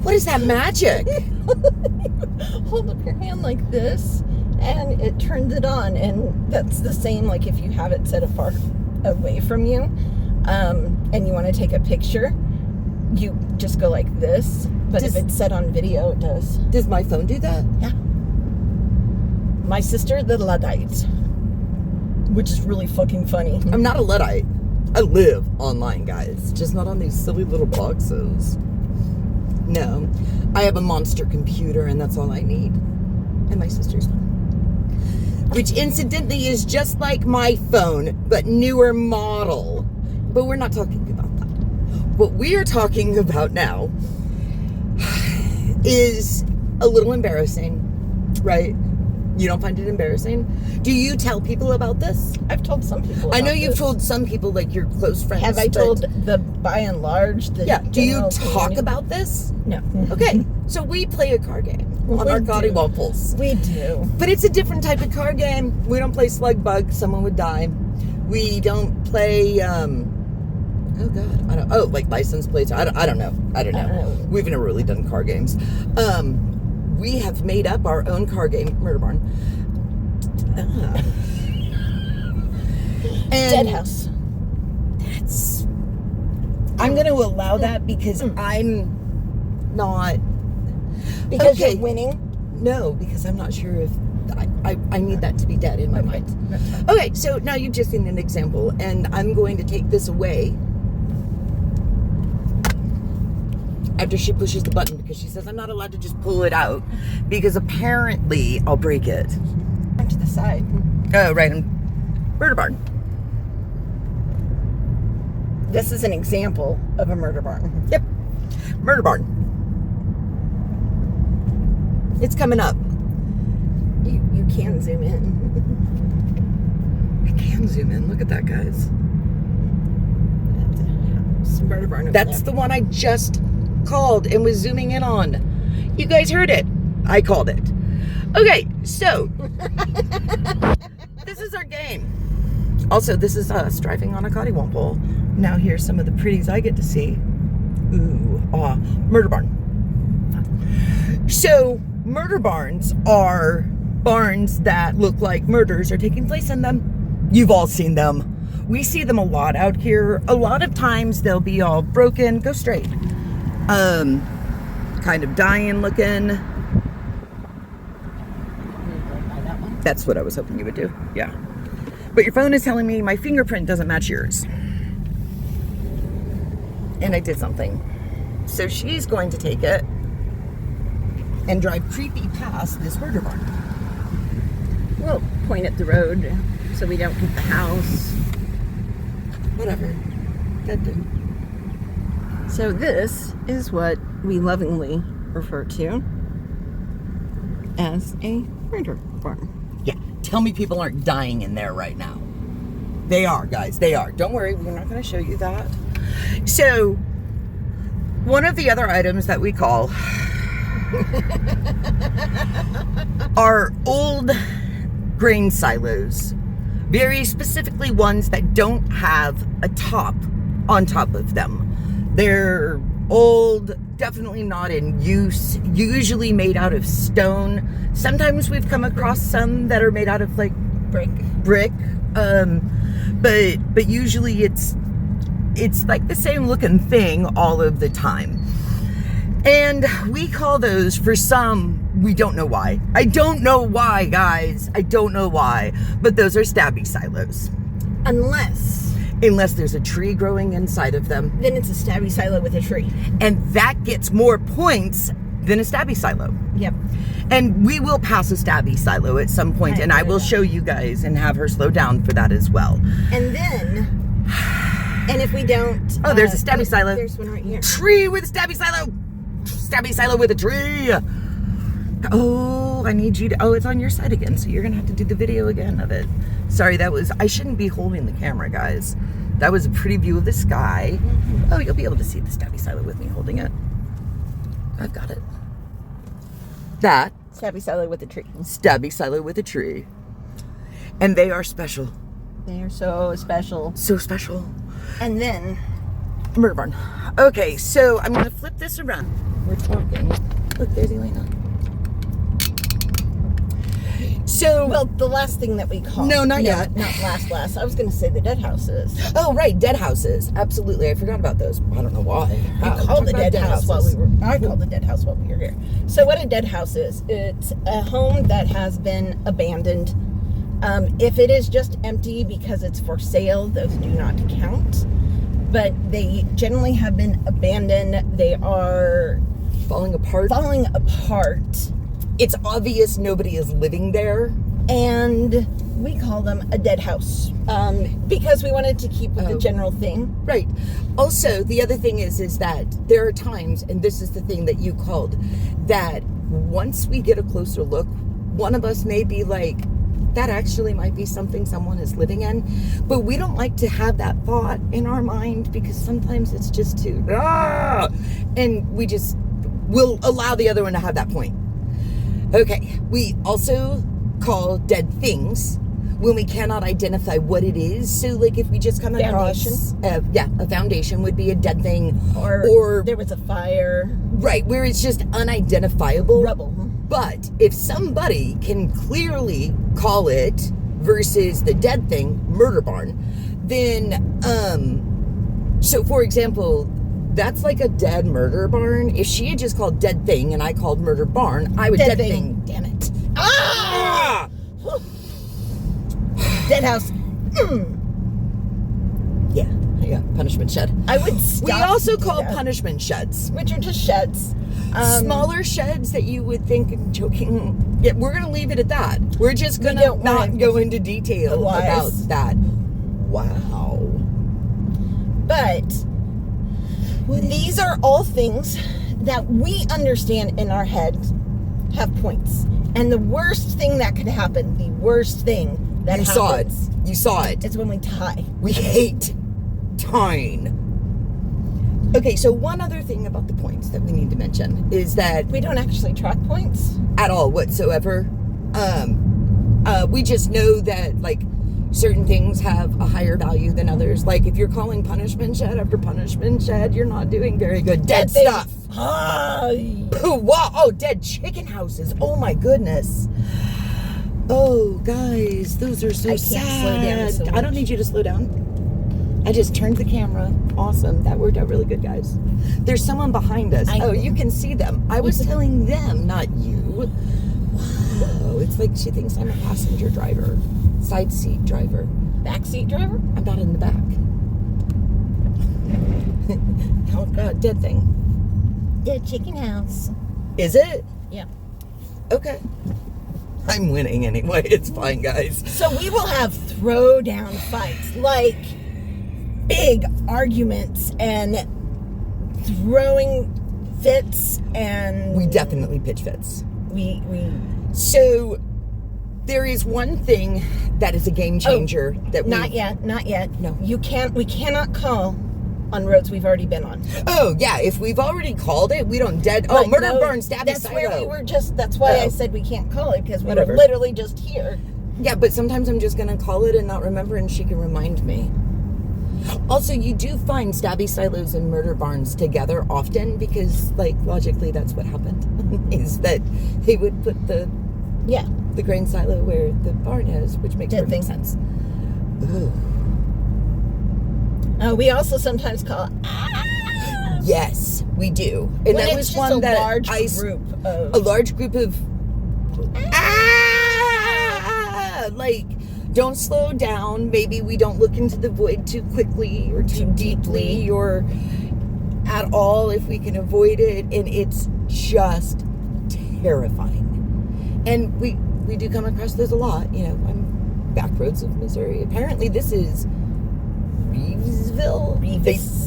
What is that magic? Hold up your hand like this, and it turns it on. And that's the same, like if you have it set far away from you, and you want to take a picture, you just go like this. But if it's set on video, it does. Does my phone do that? Yeah. My sister, the Luddite, which is really fucking funny. I'm not a Luddite. I live online, guys. Just not on these silly little boxes. No. I have a monster computer, and that's all I need. And my sister's phone. Which, incidentally, is just like my phone, but newer model. But we're not talking about that. What we are talking about now is a little embarrassing, right? You don't find it embarrassing? Do you tell people about this? I've told some people. I know you've told some people, like your close friends. Have I told the by and large? Yeah. Do you talk about this? No. Okay. So we play a card game on our Coddy Waffles. We do. But it's a different type of card game. We don't play Slug Bug. Someone would die. We don't play. Like license plates. I don't know. We've never really done card games. We have made up our own card game, Murder Barn. Dead House. I'm going to allow that because I'm not. Because you're winning? No, because I'm not sure if I need that to be dead in my mind. Okay, so now you've just seen an example, and I'm going to take this away after she pushes the button, because she says I'm not allowed to just pull it out because apparently I'll break it. To the side. Oh, right. Murder Barn. This is an example of a murder barn. Yep. Murder Barn. It's coming up. You can zoom in. I can zoom in. Look at that, guys. Murder Barn. That's the one I just called and was zooming in on. You guys heard it. I called it. Okay, so this is our game. Also, this is us driving on a Coddy Waffle. Now here's some of the pretties I get to see. Ooh, Murder Barn. So, murder barns are barns that look like murders are taking place in them. You've all seen them. We see them a lot out here. A lot of times they'll be all broken. Go straight. Kind of dying looking. That's what I was hoping you would do. Yeah. But your phone is telling me my fingerprint doesn't match yours. And I did something. So she's going to take it and drive creepy past this murder barn. We'll point at the road so we don't hit the house. Whatever. Good. So this is what we lovingly refer to as a murder barn. Yeah. Tell me people aren't dying in there right now. They are, guys. They are. Don't worry. We're not going to show you that. So, one of the other items that we call are old grain silos. Very specifically ones that don't have a top on top of them. They're old, definitely not in use, usually made out of stone. Sometimes we've come across some that are made out of like brick. But usually it's like the same looking thing all of the time. And we call those, for some, we don't know why. I don't know why, guys. I don't know why. But those are Stabby Silos. Unless there's a tree growing inside of them. Then it's a Stabby Silo with a tree. And that gets more points than a Stabby Silo. Yep. And we will pass a Stabby Silo at some point, and I will show you guys and have her slow down for that as well. And then, and if we don't... Oh, there's a Stabby Silo. There's one right here. Tree with a Stabby Silo. Stabby Silo with a tree. Oh, I need you to... Oh, it's on your side again, so you're going to have to do the video again of it. Sorry, that was... I shouldn't be holding the camera, guys. That was a pretty view of the sky. Oh, you'll be able to see the Stabby Silo with me holding it. I've got it. That... Stabby Silo with a tree. Stabby Silo with a tree. And they are special. They are so special. So special. And then Murder barn. Okay, so I'm gonna flip this around. We're talking. Look, there's Elena. So, Well, the last thing that we call. No, not yet. Not last. I was going to say the dead houses. oh right, dead houses. Absolutely, I forgot about those. I don't know why. I called the dead house while we were. I called the dead house while we were here. So what a dead house is? It's a home that has been abandoned. If it is just empty because it's for sale, those do not count. But they generally have been abandoned. They are falling apart. It's obvious nobody is living there. And we call them a dead house because we wanted to keep with the general thing. Right. Also, the other thing is that there are times, and this is the thing that you called, that once we get a closer look, one of us may be like, that actually might be something someone is living in. But we don't like to have that thought in our mind because sometimes it's just too, and we just will allow the other one to have that point. Okay, we also call dead things when we cannot identify what it is. So, like, if we just come across, a foundation would be a dead thing, or there was a fire, right? Where it's just unidentifiable rubble. But if somebody can clearly call it versus the dead thing, murder barn, then so for example, that's like a dead murder barn. If she had just called dead thing and I called murder barn, I would dead thing. Damn it. Ah! Dead house. Yeah, punishment shed. I would stop. We also call punishment sheds, which are just sheds. Smaller sheds that you would think, joking. Yeah, we're gonna leave it at that. We're just gonna not go into detail about that. Wow. But these are all things that we understand in our heads have points. And the worst thing that could happen, the worst thing that happens. You saw it. It's when we tie. We hate tying. Okay, so one other thing about the points that we need to mention is that we don't actually track points at all whatsoever. We just know that, like, certain things have a higher value than others. Like, if you're calling punishment shed after punishment shed, you're not doing very good. Dead stuff. Oh, dead chicken houses. Oh my goodness. Oh, guys, those are so sad. Slow down so much. I don't need you to slow down. I just turned the camera. Awesome. That worked out really good, guys. There's someone behind us. Oh, you can see them. I was telling them, not you. Wow. It's like she thinks I'm a passenger driver. Side seat driver. Back seat driver? I'm not in the back. Oh, God. Dead thing. Dead chicken house. Is it? Yeah. Okay. I'm winning anyway. It's fine, guys. So we will have throwdown fights, like big arguments and throwing fits, and we definitely pitch fits. So there is one thing that is a game changer that we not yet. No. We cannot call on roads we've already been on. Oh, yeah. If we've already called it, we don't murder barn, Stabby Silos. That's where we were just, that's why I said we can't call it, because we were literally just here. Yeah, but sometimes I'm just going to call it and not remember, and she can remind me. Also, you do find Stabby Silos and murder barns together often because, like, logically that's what happened. Is that they would put the grain silo where the barn is, which makes perfect sense. Ooh. We also sometimes call Yes, we do. And that was one that a large group of like, don't slow down. Maybe we don't look into the void too quickly or too deeply or at all if we can avoid it. And it's just terrifying. And we do come across those a lot. You know, I'm back roads of Missouri. Apparently this is Reevesville.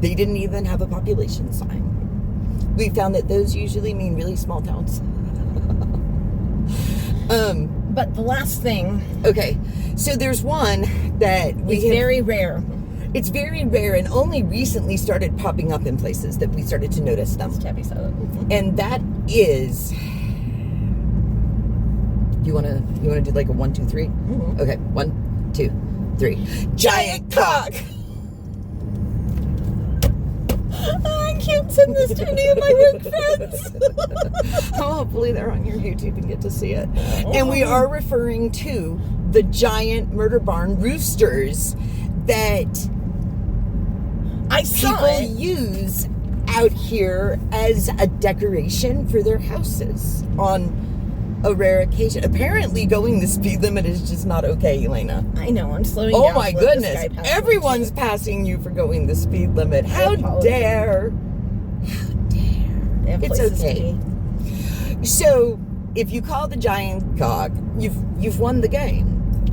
They didn't even have a population sign. We found that those usually mean really small towns. But the last thing. Okay, so there's one that very rare. It's very rare and only recently started popping up in places that we started to notice them. Stabby Silos. And that is. You wanna do like a 1, 2, 3? Mm-hmm. Okay, 1, 2, 3. Giant cock. Don't send this to any of my work friends. Oh, hopefully they're on your YouTube and get to see it. And we are referring to the giant murder barn roosters that I saw people it. use out here as a decoration for their houses on a rare occasion. Apparently going the speed limit is just not okay, Elena. I know, I'm slowing down. Oh my to let this goodness. guy pass me. Everyone's passing you for going the speed limit. How dare. How dare. They have It's places to okay. be. So, if you call the giant cock, you've won the game.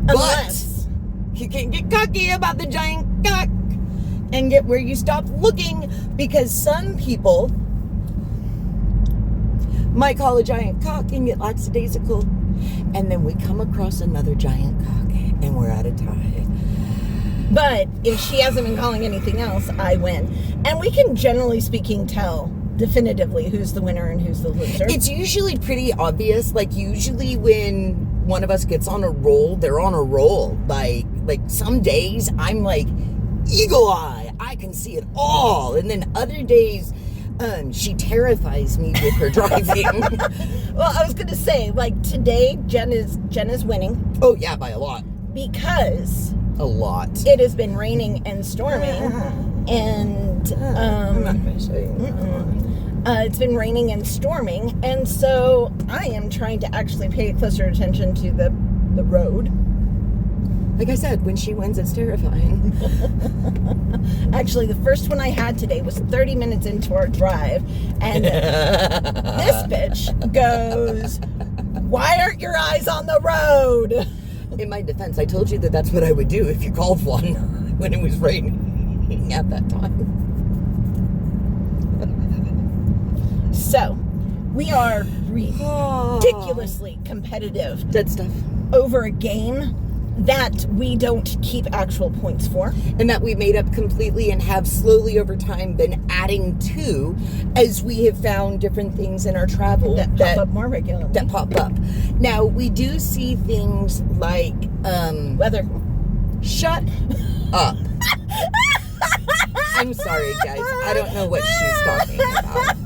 Unless But you can't get cocky about the giant cock and get where you stop looking, because some people might call a giant cock and get lackadaisical, and then we come across another giant cock and we're out of tie. But if she hasn't been calling anything else, I win. And we can, generally speaking, tell definitively who's the winner and who's the loser. It's usually pretty obvious. Like, usually when one of us gets on a roll, they're on a roll. Like some days I'm like eagle eye, I can see it all, and then other days she terrifies me with her driving. Well, I was gonna say, like, today Jen is winning Oh yeah, by a lot. because A lot. it has been raining and storming, and I'm not going to show you. it's been raining and storming, and so I am trying to actually pay closer attention to the road. Like I said, when she wins, it's terrifying. Actually, the first one I had today was 30 minutes into our drive, and this bitch goes, "Why aren't your eyes on the road?" In my defense, I told you that that's what I would do if you called one when it was raining at that time. So, we are ridiculously competitive Dead stuff. over a game that we don't keep actual points for. And that we made up completely and have slowly over time been adding to as we have found different things in our travel That pop up more regularly. that pop up. Now, we do see things like, Weather. shut up. I'm sorry, guys. I don't know what she's talking about.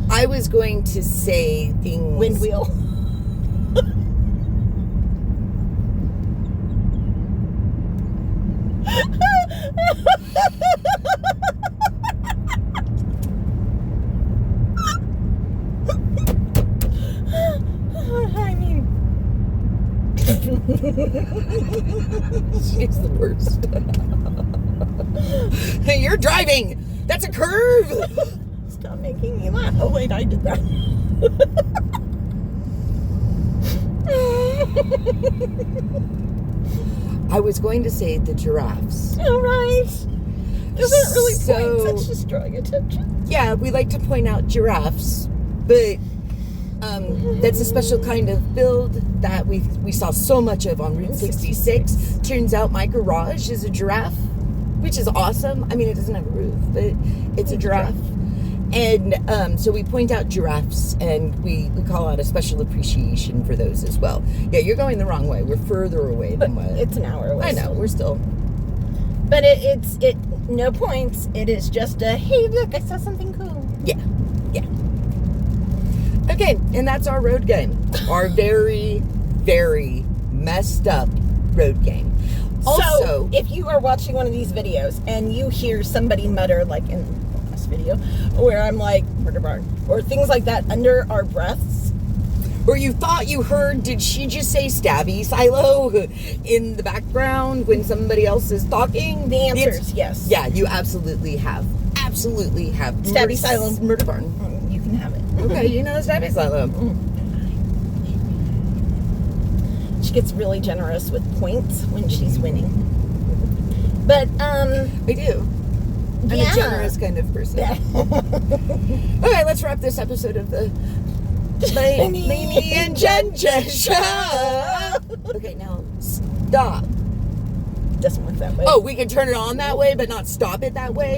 I was going to say things... Wind wheel. I mean, she's the worst. Hey, you're driving. That's a curve. stop making me laugh. Oh wait, I did that. I was going to say the giraffes. All right. Those aren't really So- points. That's just drawing attention. Yeah, we like to point out giraffes, but that's a special kind of build that we saw so much of on Route 66. Turns out my garage is a giraffe, which is awesome. I mean, it doesn't have a roof, but it's a giraffe. And so we point out giraffes, and we call out a special appreciation for those as well. Yeah, you're going the wrong way. We're further away than what... It's an hour away. I know, we're still... But it's no points. It is just a, hey, look, I saw something cool. Yeah. Okay, and that's our road game. Our very, very messed up road game. Also, So, if you are watching one of these videos and you hear somebody mutter, like in the last video, where I'm like, murder barn, or things like that under our breaths, or you thought you heard, did she just say Stabby Silo in the background when somebody else is talking? the answer is yes. Yeah, you absolutely have. Absolutely have. Stabby Silo. Murder barn. You can have it. Okay, you know Stabby Silo. She gets really generous with points when she's winning. But, I do. I'm yeah. a generous kind of person. Yeah. Okay, let's wrap this episode of the Lainey and Jen show. Okay, now stop. Doesn't work that way. Oh, we can turn it on that way, but not stop it that way?